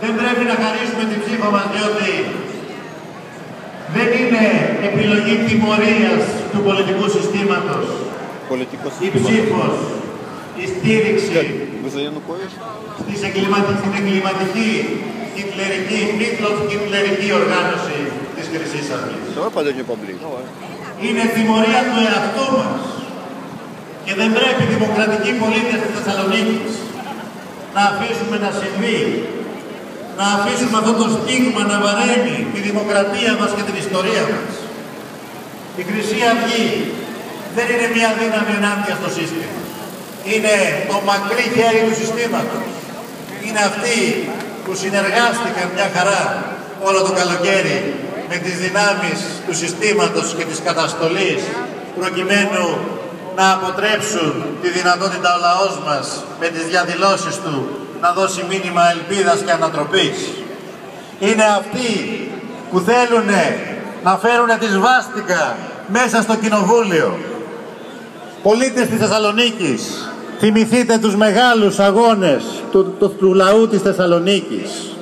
δεν πρέπει να χαρίσουμε την ψήφο μας, διότι δεν είναι επιλογή τιμωρίας του πολιτικού συστήματος. Η ψήφος, η στήριξη στην εγκληματική, χιτλερική οργάνωση της Χρυσής Αυγής. Είναι τιμωρία του εαυτού μας και δεν πρέπει οι δημοκρατικοί πολίτες της Θεσσαλονίκης να αφήσουμε να συμβεί, να αφήσουμε αυτό το στίγμα να βαραίνει τη δημοκρατία μας και την ιστορία μας. Η Χρυσή Αυγή δεν είναι μια δύναμη ενάντια στο σύστημα. Είναι το μακρύ χέρι του συστήματος. Είναι αυτοί που συνεργάστηκαν μια χαρά όλο το καλοκαίρι με τις δυνάμεις του συστήματος και της καταστολής προκειμένου να αποτρέψουν τη δυνατότητα ο λαός μας με τις διαδηλώσεις του να δώσει μήνυμα ελπίδας και ανατροπής. Είναι αυτοί που θέλουν να φέρουν τη σβάστηκα μέσα στο κοινοβούλιο. Πολίτες της Θεσσαλονίκης, θυμηθείτε τους μεγάλους αγώνες του λαού της Θεσσαλονίκης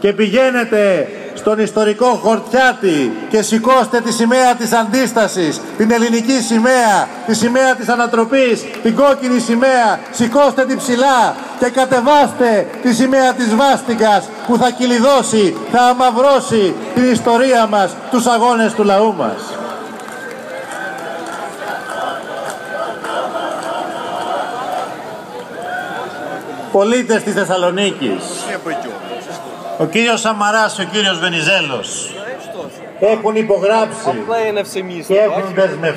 και πηγαίνετε στον ιστορικό Χορτιάτη και σηκώστε τη σημαία της αντίστασης, την ελληνική σημαία, τη σημαία της ανατροπής, την κόκκινη σημαία, σηκώστε την ψηλά και κατεβάστε τη σημαία της σβάστικας που θα κυλιδώσει, θα αμαυρώσει την ιστορία μας, τους αγώνες του λαού μας. Πολίτες της Θεσσαλονίκης, ο κύριος Σαμαράς και ο κύριος Βενιζέλος έχουν υπογράψει και έχουν δεσμευτεί